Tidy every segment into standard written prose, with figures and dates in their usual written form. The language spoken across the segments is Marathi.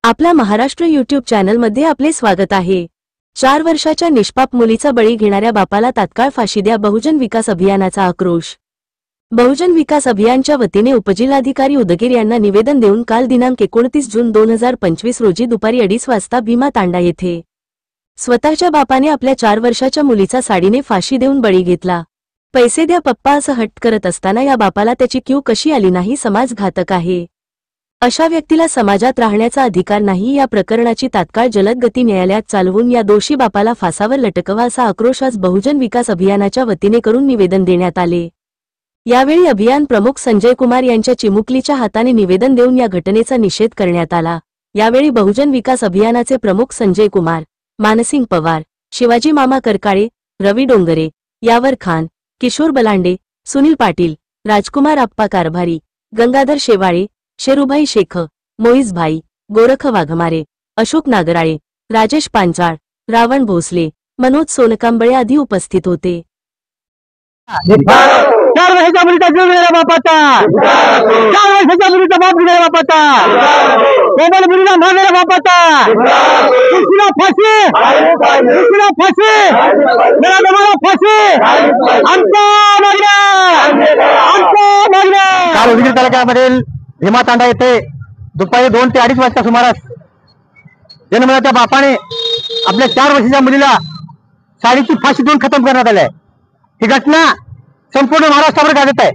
आपल्या महाराष्ट्र YouTube चॅनलमध्ये आपले स्वागत आहे। 4 वर्षाच्या निष्पाप मुलीचा बळी घेणाऱ्या बापाला तात्काळ फाशी द्या, बहुजन विकास अभियानाचा आक्रोश। बहुजन विकास अभियानच्या वतीने उपजिल्हाधिकारी उदगीर यांना निवेदन देऊन काल दिनांक 29 जून 2025 रोजी दुपारी 2:30 वाजता भीमा तांडा येथे स्वतःच्या बापाने आपल्या 4 वर्षाच्या मुलीचा साडीने फाशी देऊन बळी घेतला। पैसे द्या पप्पा असं हट्ट करत असताना या बापाला त्याची कीव कशी आली नाही? समाजघातक आहे। अशा व्यक्तीला समाजात राहण्याचा अधिकार नाही। या प्रकरणाची तात्काळ जलद गती न्यायालयात चालवून या दोषी बापाला फासावर लटकवा असा आक्रोश आज बहुजन विकास अभियानाच्या वतीने करून निवेदन देण्यात आले। यावेळी अभियान प्रमुख संजय कुमार यांच्या चिमुकलीच्या हाताने निवेदन देऊन या घटनेचा निषेध करण्यात आला। यावेळी बहुजन विकास अभियानाचे प्रमुख संजय कुमार, मानसिंग पवार, शिवाजी मामा करकाळे, रवी डोंगरे, यावर खान, किशोर बलांडे, सुनील पाटील, राजकुमार आप्पा कारभारी, गंगाधर शेवाळे, शेरूभाई शेख, मोईज भाई, गोरख वाघमारे, अशोक नागराळे, राजेश पांचाळ, रावण भोसले, मनोज सोनकांबळे आदी उपस्थित होते। 4 वर्षाच्या मुलीचा जीव गेला बापाचा, 4 वर्षाच्या मुलीचा बाप गेला बापाचा, कोमल मुलीला मारलेला बापाचा, दुसरीला फाशी, दुसरीला फाशी, मेला फाशी, आमच्या मागण्या। काल उदगीर तालुक्यामधील भीमा तांडा येथे दुपारी 2 ते 2:30 वाजता सुमारास जन्मलेल्या बापाने आपल्या 4 वर्षाच्या मुलीला साडीची फाशी देऊन खतम करण्यात आली आहे। ही घटना संपूर्ण महाराष्ट्रावर गाजत आहे।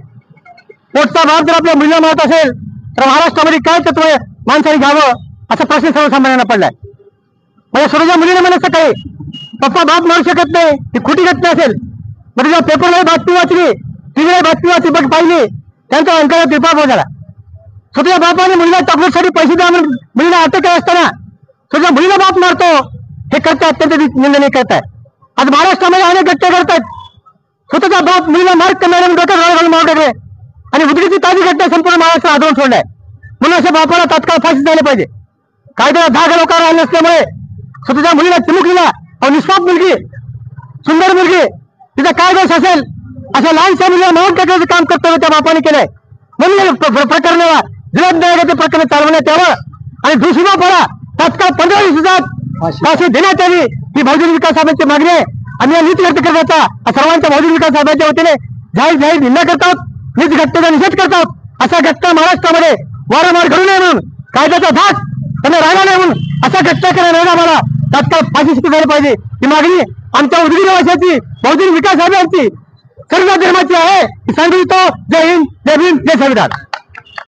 पोटचा बाप जर आपल्या मुलीला मारत असेल तर महाराष्ट्रामध्ये काय तत्व माणसाने घ्यावं असा प्रश्न सर्वसामान्यांना पडलाय। माझ्या स्वतःच्या मुलीने मला सकाळी पप्पा बाप मारू शकत नाही, ही खोटी घटना असेल। म्हणजे जेव्हा पेपरमध्ये बातमी वाचली, टीव्हीला बातमी वाचली, बघ पाहिली, त्यांचा अंकाला तिरपाळ झाला। स्वतःच्या बापाने मुलीला चॉकलेटसाठी पैसे द्या म्हणून मुलीला अटक करत असताना स्वतःच्या मुलीला बाप मारतो, हे करते अत्यंत निंदनीय करत आहे। आज महाराष्ट्रामध्ये अनेक घटना घडतात। स्वतःचा बाप मुलीला मार्क करणारे डोक्यात मारू टाकले आणि उदगीरची ताजी घटना संपूर्ण महाराष्ट्र आदळून सोडलाय। म्हणून अशा बापाला तात्काळ फाशी द्यायला पाहिजे। कायद्याला धागा लोकांना राहिले नसल्यामुळे स्वतःच्या मुलीला चिमुकलीला निष्पाप मुलगी, सुंदर मुलगी, तिचा काय दोष असेल अशा लहानशा मुलीला मारून टाकण्याचं काम कर्तव्य त्या बापाने केलंय। म्हणून प्रकरणाला जलद न्यायालयाचे प्रकरण चालवण्यात यावं आणि दोषी बापाला तात्काळ 15 दिवसात फाशी देण्यात यावी, ही बहुजन विकास आघाडीची मागणी आहे। आम्ही नीती व्यक्त करण्याचा सर्वांच्या बहुजन विकास आघाडीच्या वतीने जाहीर निंदा करतात, नीच घटनेचा निषेध करतात। अशा घटना महाराष्ट्रामध्ये वारंवार घडू नये म्हणून, कायद्याचा धाक त्यांना राहिला नाही म्हणून अशा घटना करणाऱ्या आम्हाला तात्काळ फाशी झाली पाहिजे, ही मागणी आमच्या उदगीर वासियांची, बहुजन विकास आघाडीची, सर्व धर्माची आहे। सांगू इच्छितो, जय हिंद, जय भीम, जय संविधान।